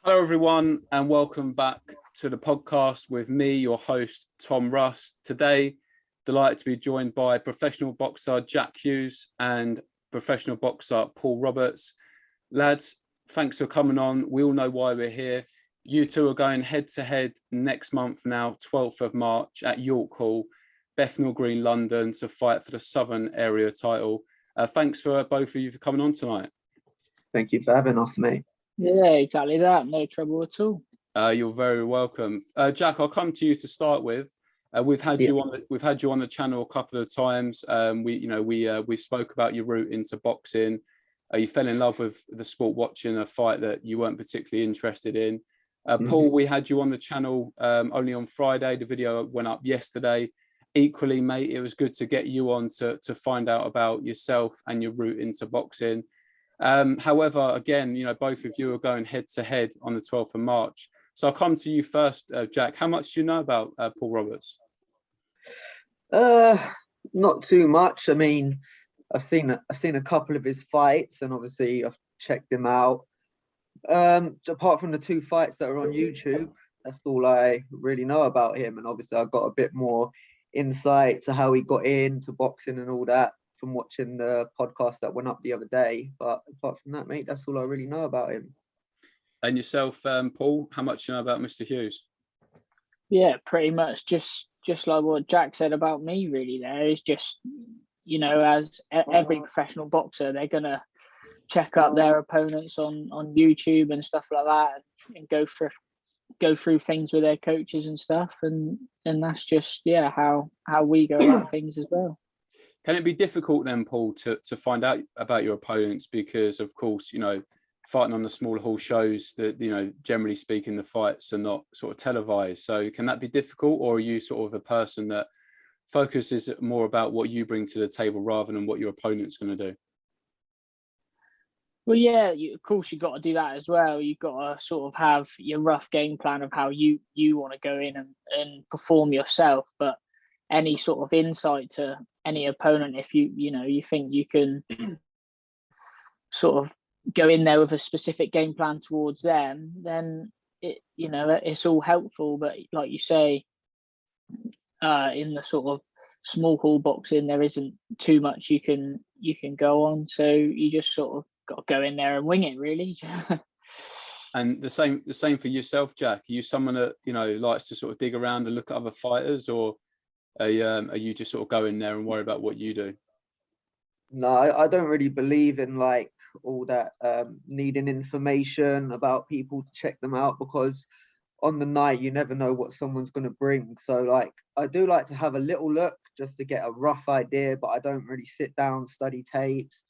Hello, everyone, and welcome back to the podcast with me, your host, Tom Russ. Today, delighted to be joined by professional boxer Jack Hughes and professional boxer Paul Roberts. Lads, thanks for coming on. We all know why we're here. You two are going head-to-head next month now, 12th of March at York Hall, Bethnal Green, London, to fight for the Southern Area title. Thanks for both of you for coming on tonight. Thank you for having us, mate. Yeah, exactly that. No trouble at all. You're very welcome. Jack, I'll come to you to start with. We've had you on the channel a couple of times. We spoke about your route into boxing. You fell in love with the sport watching a fight that you weren't particularly interested in. Paul, we had you on the channel only on Friday. The video went up yesterday. Equally, mate, it was good to get you on to find out about yourself and your route into boxing. However, again, both of you are going head to head on the 12th of March. So I'll come to you first, Jack. How much do you know about Paul Roberts? Not too much. I mean, I've seen a couple of his fights, and obviously I've checked him out. Apart from the two fights that are on YouTube, that's all I really know about him. And obviously I've got a bit more insight to how he got into boxing and all that from watching the podcast that went up the other day. But apart from that, mate, that's all I really know about him. And yourself, Paul, how much do you know about Mr. Hughes? Yeah, pretty much just like what Jack said about me, really. There is just, as every professional boxer, they're going to check up their opponents on YouTube and stuff like that, and go through things with their coaches and stuff. And that's just, how we go about things as well. Can it be difficult then, Paul, to find out about your opponents? Because, of course, fighting on the smaller hall shows that, generally speaking, the fights are not sort of televised. So can that be difficult, or are you sort of a person that focuses more about what you bring to the table rather than what your opponent's going to do? Well, yeah, of course, you've got to do that as well. You've got to sort of have your rough game plan of how you want to go in and perform yourself. But any sort of insight to any opponent, if you think you can sort of go in there with a specific game plan towards them, then it's all helpful. But like you say, in the sort of small hall boxing, there isn't too much you can go on. So you just sort of got to go in there and wing it, really. And the same for yourself, Jack. Are you someone that likes to sort of dig around and look at other fighters, or are you just sort of go in there and worry about what you do? No, I don't really believe in like all that needing information about people to check them out, because on the night you never know what someone's going to bring. So like, I do like to have a little look just to get a rough idea, but I don't really sit down, study tapes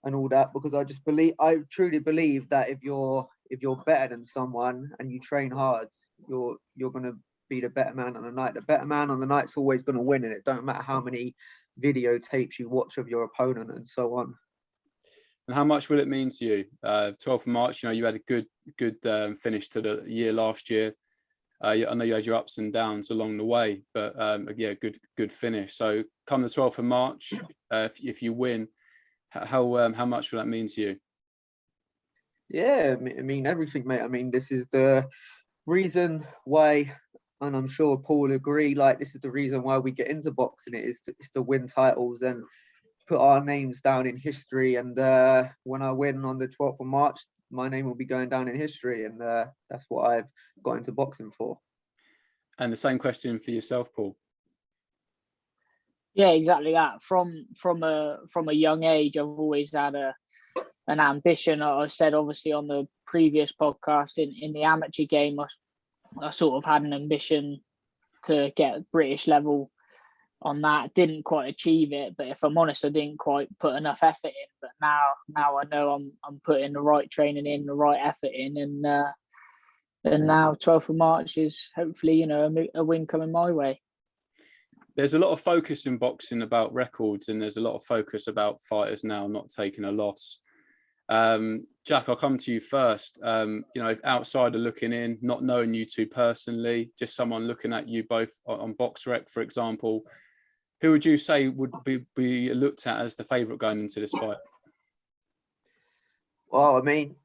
and all that, because I truly believe that if you're better than someone and you train hard, you're going to be the better man on the night. The better man on the night's always going to win, and it don't matter how many videotapes you watch of your opponent and so on. And how much will it mean to you? 12th of March, you had a good finish to the year last year. I know you had your ups and downs along the way, but good finish. So come the 12th of March, if you win, how much will that mean to you? Yeah, I mean everything, mate. I mean, this is the reason why, and I'm sure Paul will agree, like this is the reason why we get into boxing. It's to win titles and put our names down in history. And when I win on the 12th of March, my name will be going down in history, and that's what I've got into boxing for. And the same question for yourself, Paul. Yeah, exactly that. From a young age, I've always had an ambition. I said obviously on the previous podcast, in the amateur game, I sort of had an ambition to get British level on that. Didn't quite achieve it, but if I'm honest, I didn't quite put enough effort in. But now I know I'm putting the right training in, the right effort in, and now 12th of March is hopefully a win coming my way. There's a lot of focus in boxing about records, and there's a lot of focus about fighters now not taking a loss. Jack, I'll come to you first. Outsider looking in, not knowing you two personally, just someone looking at you both on BoxRec, for example, who would you say would be looked at as the favourite going into this fight? Well, I mean,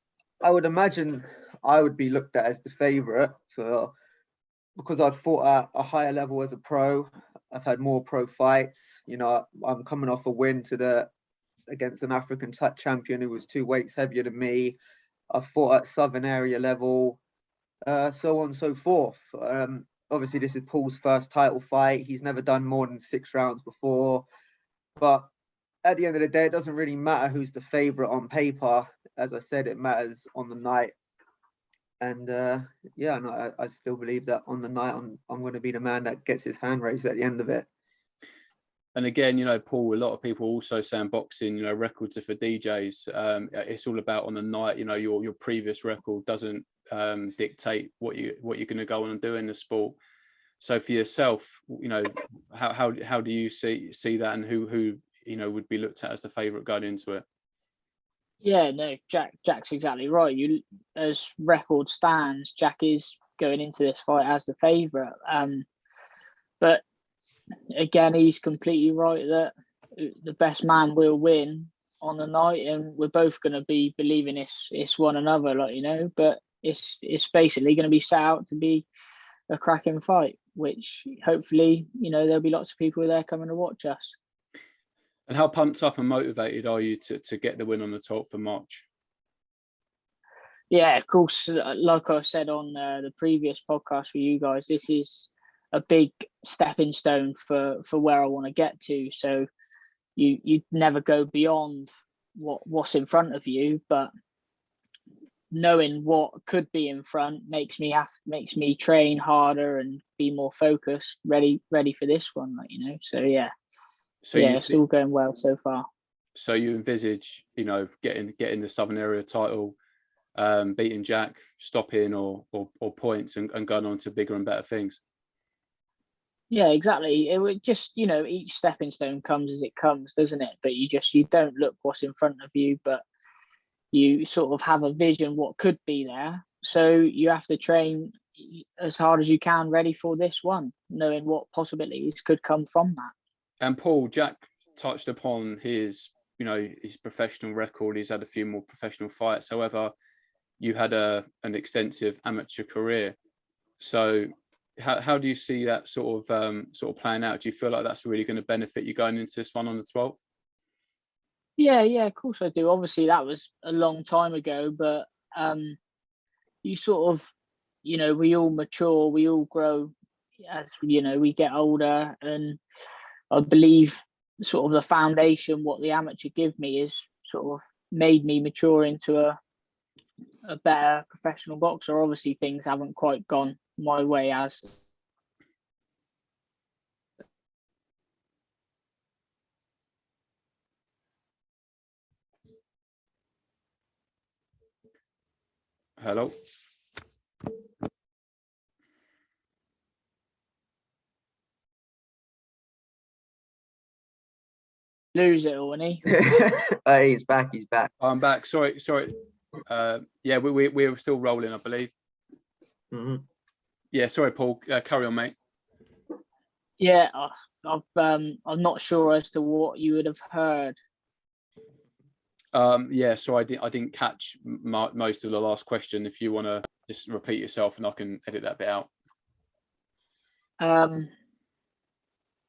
I would imagine I would be looked at as the favourite because I've fought at a higher level as a pro. I've had more pro fights. You know, I'm coming off a win against an African champion who was 2 weights heavier than me. I've fought at Southern area level, so on and so forth. Obviously, this is Paul's first title fight. He's never done more than 6 rounds before. But at the end of the day, it doesn't really matter who's the favourite on paper. As I said, it matters on the night. And yeah, no, I still believe that on the night, I'm going to be the man that gets his hand raised at the end of it. And again, you know, Paul, a lot of people also saying boxing, you know, records are for DJs. It's all about on the night. You know, your previous record doesn't dictate what you're going to go on and do in the sport. So for yourself, you know, how do you see that, and who you know would be looked at as the favourite going into it? Yeah, no, Jack's exactly right. As record stands, Jack is going into this fight as the favourite. But again, he's completely right that the best man will win on the night, and we're both going to be believing it's one another, like, you know. But it's basically going to be set out to be a cracking fight, which hopefully, you know, there'll be lots of people there coming to watch us. And how pumped up and motivated are you to get the win on the 12th of March? Yeah, of course, like I said on the previous podcast for you guys, this is a big stepping stone for where I want to get to. So you never go beyond what's in front of you, but knowing what could be in front makes me train harder and be more focused, ready for this one, like, you know. So yeah. So yeah, it's all going well so far. So you envisage, you know, getting the Southern Area title, beating Jack, stopping or points, and going on to bigger and better things. Yeah, exactly. It would just, you know, each stepping stone comes as it comes, doesn't it? But you don't look what's in front of you, but you sort of have a vision what could be there. So you have to train as hard as you can, ready for this one, knowing what possibilities could come from that. And Paul, Jack touched upon his professional record. He's had a few more professional fights. However, you had an extensive amateur career. So how do you see that sort of playing out? Do you feel like that's really going to benefit you going into this one on the 12th? Yeah, of course I do. Obviously, that was a long time ago, but you sort of, you know, we all mature, we all grow as, you know, we get older, and I believe sort of the foundation what the amateur give me is sort of made me mature into a better professional boxer. Obviously, things haven't quite gone my way as Hello. lose it all, isn't he? Hey, he's back. I'm back. Sorry. Yeah, we're still rolling, I believe. Mm-hmm. Yeah, sorry, Paul. Carry on, mate. Yeah, I'm not sure as to what you would have heard. Yeah, so I didn't catch most of the last question. If you want to just repeat yourself, and I can edit that bit out.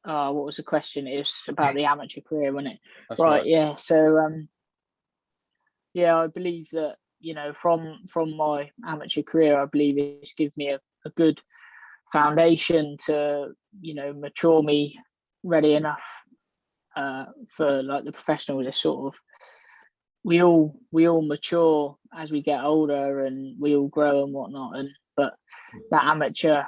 What was the question? It was about the amateur career, wasn't it? That's right. Yeah. So yeah, I believe that, you know, from my amateur career, I believe it's given me a good foundation to, you know, mature me ready enough for like the professional. This sort of we all mature as we get older, and we all grow and whatnot. But the amateur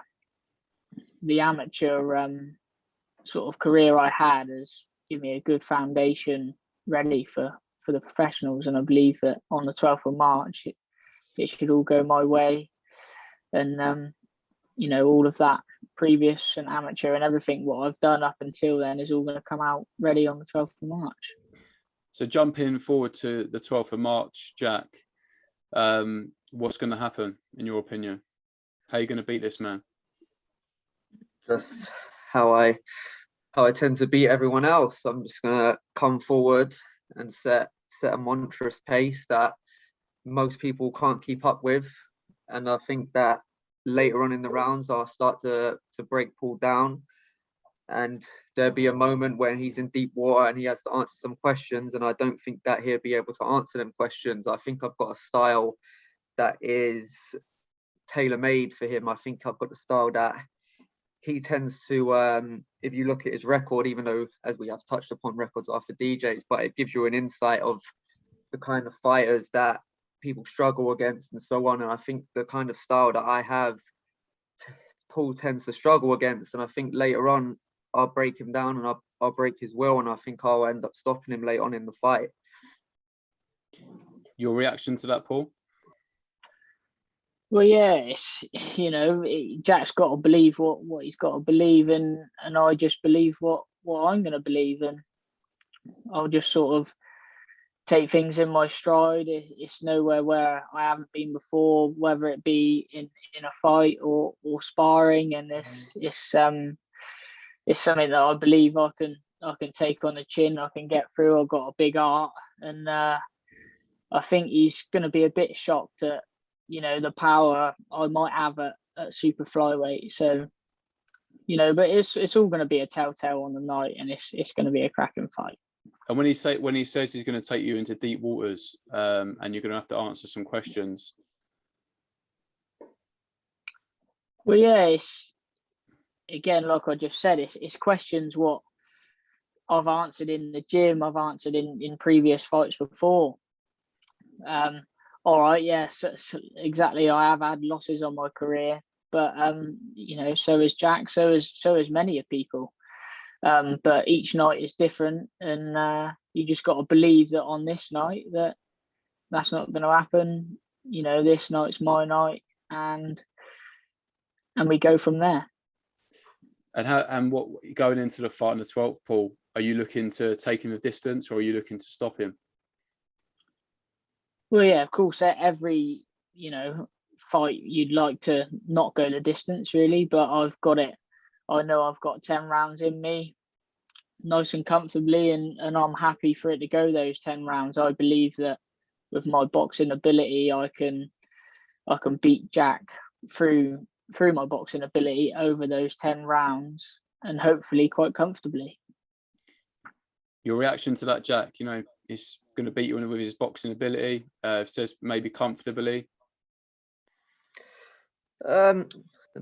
sort of career I had has given me a good foundation ready for the professionals, and I believe that on the 12th of March it should all go my way, and you know, all of that previous and amateur and everything what I've done up until then is all going to come out ready on the 12th of March. So jumping forward to the 12th of March, Jack, what's going to happen in your opinion? How are you going to beat this man? Just how I tend to beat everyone else. I'm just gonna come forward and set a monstrous pace that most people can't keep up with. And I think that later on in the rounds, I'll start to break Paul down, and there'll be a moment when he's in deep water and he has to answer some questions, and I don't think that he'll be able to answer them questions. I think I've got a style that is tailor-made for him. I think I've got the style that he tends to, if you look at his record, even though, as we have touched upon, records are for DJs, but it gives you an insight of the kind of fighters that people struggle against and so on. And I think the kind of style that I have, Paul tends to struggle against. And I think later on, I'll break him down and I'll break his will. And I think I'll end up stopping him late on in the fight. Your reaction to that, Paul? Well, yeah, it's, Jack's got to believe what he's got to believe, and I just believe what I'm going to believe, and I'll just sort of take things in my stride. It's nowhere where I haven't been before, whether it be in a fight or sparring, and it's something that I believe I can take on the chin. I can get through. I've got a big heart, and I think he's going to be a bit shocked at the power I might have at super flyweight. So but it's all going to be a telltale on the night, and it's going to be a cracking fight. And when he says he's going to take you into deep waters, and you're going to have to answer some questions. Well, yeah, it's, again, like I just said, it's questions what I've answered in the gym, I've answered in previous fights before. All right, yeah, so exactly. I have had losses on my career, but so is Jack, so is many of people. But each night is different, and you just got to believe that on this night that's not going to happen. This night's my night, and we go from there. And what going into the fight on the 12th, Paul? Are you looking to take him the distance, or are you looking to stop him? Well, yeah, of course. Every fight you'd like to not go the distance, really, but I've got it. I know I've got 10 rounds in me, nice and comfortably, and I'm happy for it to go those 10 rounds. I believe that with my boxing ability, I can beat Jack through my boxing ability over those 10 rounds, and hopefully quite comfortably. Your reaction to that, Jack? He's going to beat you with his boxing ability. Says maybe comfortably. I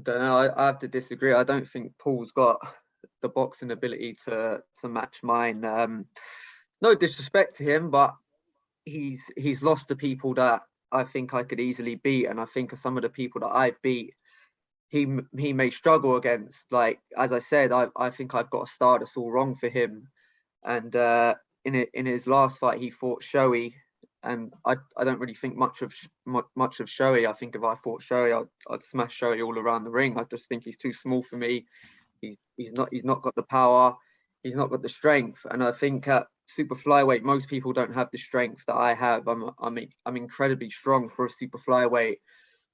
don't know. I have to disagree. I don't think Paul's got the boxing ability to match mine. No disrespect to him, but he's lost to people that I think I could easily beat, and I think some of the people that I've beat, he may struggle against. Like, as I said, I think I've got a start that's all wrong for him, and in his last fight he fought Shoei, and I don't really think much of Shoei. I think if I fought Shoei, I'd smash Shoei all around the ring. I just think he's too small for me. He's not got the power, he's not got the strength, and I think at super flyweight most people don't have the strength that I have. I'm incredibly strong for a super flyweight.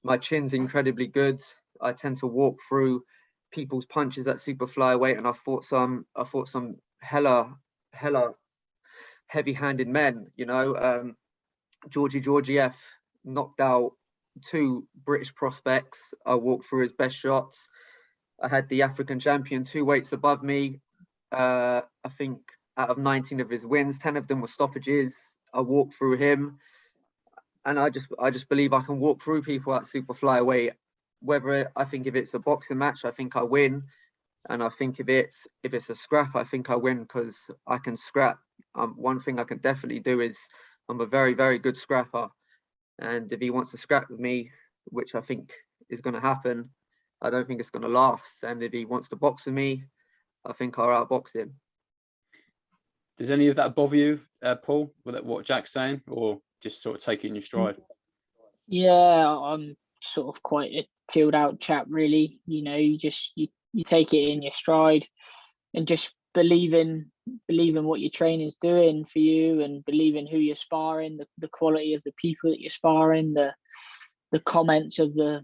My chin's incredibly good. I tend to walk through people's punches at super flyweight, and I fought some hella heavy-handed men. Georgiev knocked out 2 British prospects. I walked through his best shots. I had the African champion 2 weights above me. I think out of 19 of his wins, 10 of them were stoppages. I walked through him, and I just believe I can walk through people at super flyweight. I think if it's a boxing match, I think I win, and I think if it's a scrap, I think I win because I can scrap. One thing I can definitely do is I'm a very, very good scrapper, and if he wants to scrap with me, which I think is going to happen, I don't think it's going to last. And if he wants to box with me, I think I'll outbox him. Does any of that bother you, Paul, with what Jack's saying, or just sort of take it in your stride? Yeah, I'm sort of quite a chilled out chap, really. You take it in your stride, and just believe in what your training's doing for you, and believe in who you're sparring, the quality of the people that you're sparring, the comments of the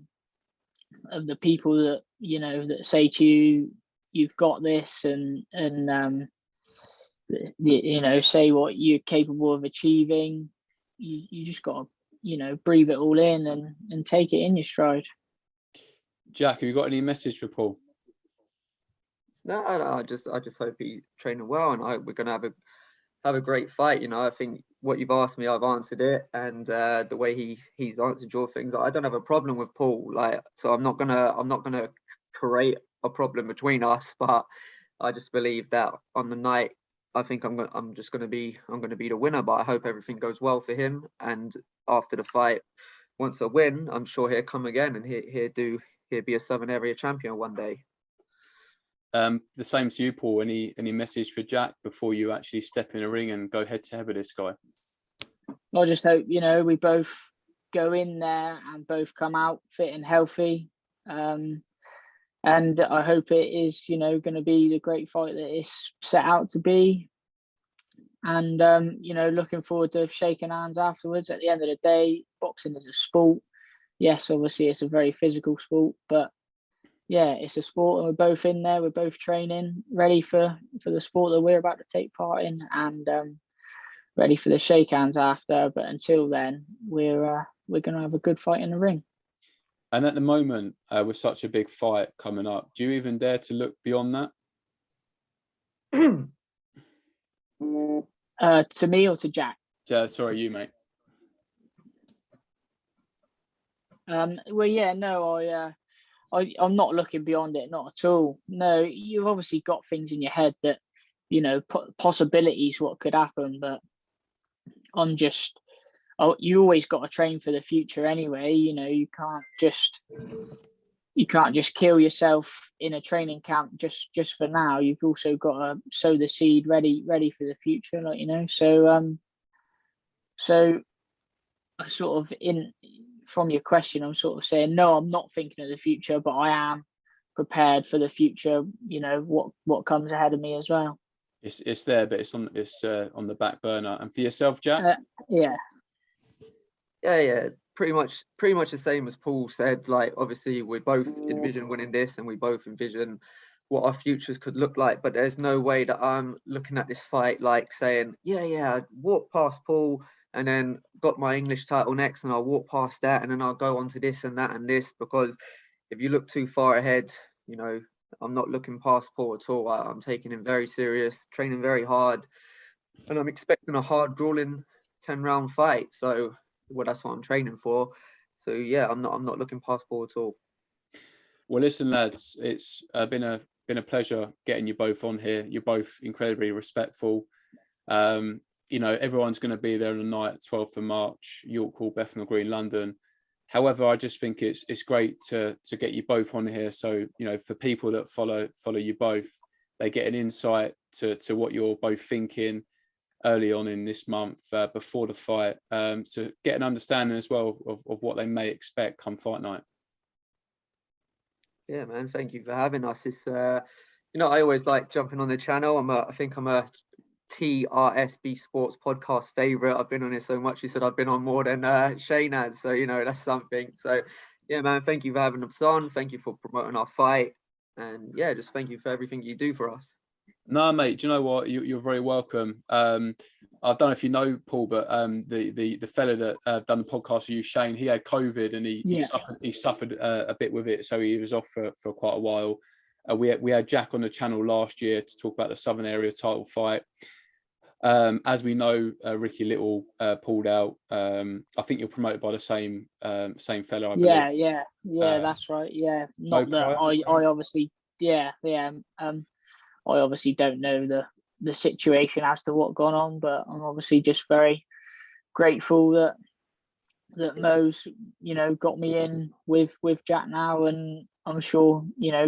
people that that say to you, you've got this, and say what you're capable of achieving. You just got breathe it all in and take it in your stride. Jack, have you got any message for Paul? No, I just hope he's training well, and we're gonna have a great fight. I think what you've asked me, I've answered it, and the way he's answered your things, I don't have a problem with Paul. So I'm not gonna create a problem between us, but I just believe that on the night, I think I'm gonna be the winner. But I hope everything goes well for him, and after the fight, once I win, I'm sure he'll come again, and he'll be a Southern Area champion one day. The same to you, Paul. Any message for Jack before you actually step in a ring and go head to head with this guy? I just hope we both go in there and both come out fit and healthy, and I hope it is going to be the great fight that it's set out to be. And looking forward to shaking hands afterwards. At the end of the day, boxing is a sport. Yes, obviously it's a very physical sport, but yeah, it's a sport, and we're both in there. We're both training, ready for the sport that we're about to take part in, and ready for the shake hands after. But until then, we're going to have a good fight in the ring. And at the moment, with such a big fight coming up, do you even dare to look beyond that? To me or to Jack? Sorry, you, mate. Well, yeah, no, I'm not looking beyond it, not at all. No, you've obviously got things in your head that, possibilities, what could happen, but you always got to train for the future anyway. You can't just kill yourself in a training camp just for now. You've also got to sow the seed ready for the future, so I sort of from your question, I'm sort of saying, no, I'm not thinking of the future, but I am prepared for the future, what comes ahead of me as well. It's there, but it's on the back burner. And for yourself, Jack? Yeah, pretty much the same as Paul said. Obviously we both envision winning this, and we both envision what our futures could look like, but there's no way that I'm looking at this fight saying, I walked past Paul and then got my English title next, and I'll walk past that, and then I'll go on to this and that and this. Because if you look too far ahead, I'm not looking past Paul at all. I'm taking him very serious, training very hard, and I'm expecting a hard, grueling 10-round fight. So, that's what I'm training for. So yeah, I'm not looking past Paul at all. Well, listen, lads, it's been a pleasure getting you both on here. You're both incredibly respectful. Everyone's going to be there on the night, 12th of March, York Hall, Bethnal Green, London. However, I just think it's great to get you both on here. So, for people that follow you both, they get an insight to what you're both thinking early on in this month before the fight, to get an understanding as well of what they may expect come fight night. Yeah, man, thank you for having us. It's I always like jumping on the channel. I think I'm a TRSB Sports podcast favorite. I've been on it so much. He said I've been on more than Shane has, so that's something. So yeah, man, thank you for having us on. Thank you for promoting our fight, and yeah, just thank you for everything you do for us. No, mate, do you know what? You're very welcome. I don't know if you know Paul, but the fella that done the podcast with you, Shane, he had COVID, and he suffered a bit with it, so he was off for quite a while. We had Jack on the channel last year to talk about the Southern Area title fight. As we know, Ricky Little pulled out. I think you're promoted by the same fella, I believe. Yeah, that's right. Yeah, not that I obviously, I obviously don't know the situation as to what's gone on, but I'm obviously just very grateful that Mo's got me in with Jack now, and I'm sure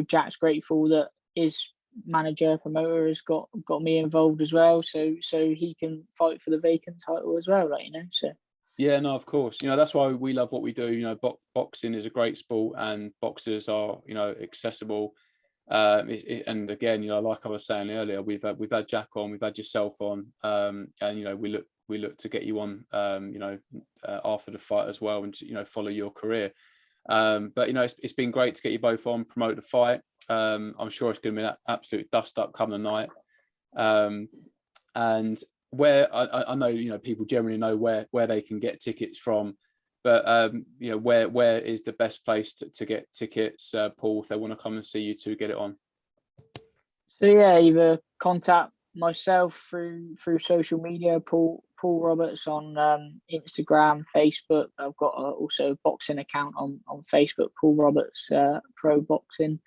Jack's grateful that his manager promoter has got me involved as well, so he can fight for the vacant title as well, so. Yeah, no, of course. That's why we love what we do. Boxing is a great sport, and boxers are accessible. And again, like I was saying earlier, we've had Jack on, we've had yourself on, and we look to get you on, after the fight as well, and follow your career. But it's been great to get you both on, promote the fight. I'm sure it's going to be an absolute dust up come the night. And where I know people generally know where they can get tickets from. But you know, where is the best place to get tickets, Paul, if they want to come and see you two get it on? So yeah, either contact myself through social media, Paul Roberts on Instagram, Facebook. I've got also a boxing account on Facebook, Paul Roberts Pro Boxing.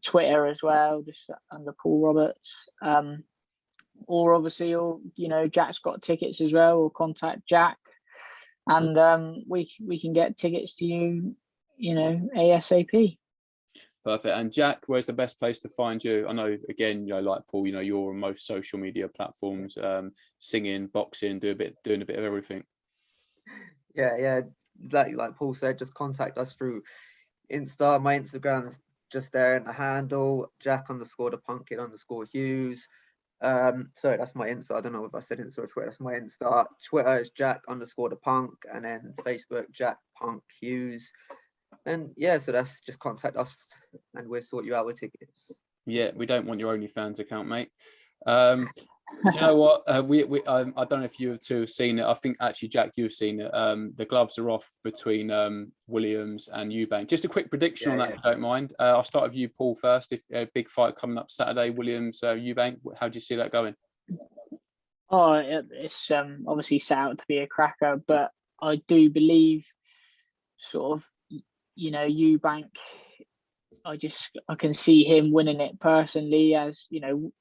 Twitter as well, just under Paul Roberts. Or obviously, or you know, Jack's got tickets as well, or contact Jack, and we can get tickets to you, you know, ASAP. Perfect. And Jack, where's the best place to find you? I know, again, you know, like Paul, you know, you're on most social media platforms, singing, boxing, doing a bit of everything. Yeah, like Paul said, just contact us through Insta. My Instagram is just there in the handle, Jack_the_Punkid_Hughes. Sorry, that's my Insta. I don't know if I said Insta or Twitter. That's my Insta. Twitter is Jack_the_Punk, and then Facebook Jack Punk Hughes. And yeah, so that's just contact us and we'll sort you out with tickets. Yeah, we don't want your OnlyFans account, mate. Do you know what? I don't know if you two have seen it. I think actually, Jack, you've seen it. The gloves are off between Williams and Eubank. Just a quick prediction on that, if you don't mind. I'll start with you, Paul, first. If a big fight coming up Saturday, Williams, Eubank, how do you see that going? Oh, it's obviously set out to be a cracker, but I do believe sort of, you know, Eubank, I can see him winning it personally, as you know,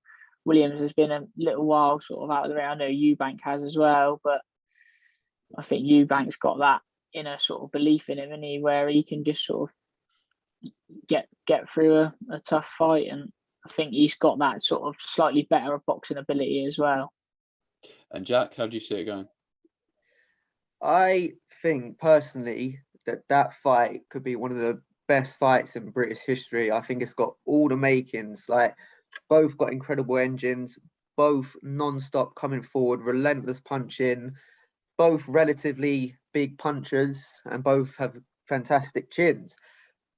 Williams has been a little while sort of out of the way. I know Eubank has as well, but I think Eubank's got that inner sort of belief in him, and where he can just sort of get through a tough fight, and I think he's got that sort of slightly better boxing ability as well. And Jack, how do you see it going? I think personally that fight could be one of the best fights in British history. I think it's got all the makings. Like, both got incredible engines, both non-stop coming forward, relentless punching, both relatively big punchers, and both have fantastic chins.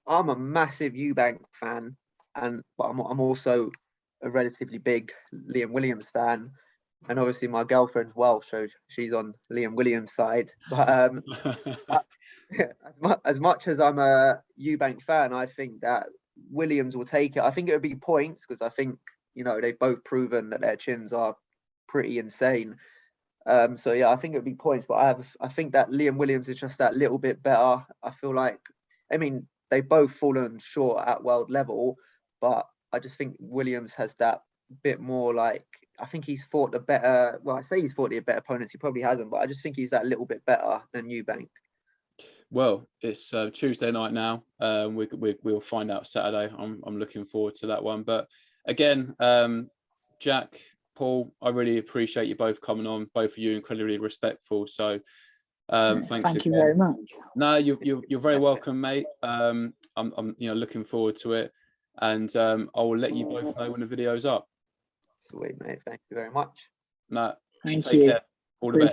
I'm a massive Eubank fan, but I'm also a relatively big Liam Williams fan. And obviously my girlfriend's Welsh, so she's on Liam Williams' side. But as much as I'm a Eubank fan, I think that Williams will take it. I think it would be points, because I think, you know, they've both proven that their chins are pretty insane. So yeah, I think it would be points, but I think that Liam Williams is just that little bit better. I feel like, I mean, they've both fallen short at world level, but I just think Williams has that bit more, like, I think he's fought the better, well, I say he's fought the better opponents, he probably hasn't, but I just think he's that little bit better than Eubank. Well, it's Tuesday night now. We'll find out Saturday. I'm looking forward to that one. But again, Jack, Paul, I really appreciate you both coming on. Both of you incredibly respectful. So thanks. Thank you very much. No, you're very welcome, mate. I'm you know, looking forward to it, and I will let you both know when the video's up. Sweet, mate. Thank you very much. Matt, Thank take you. care. All the best.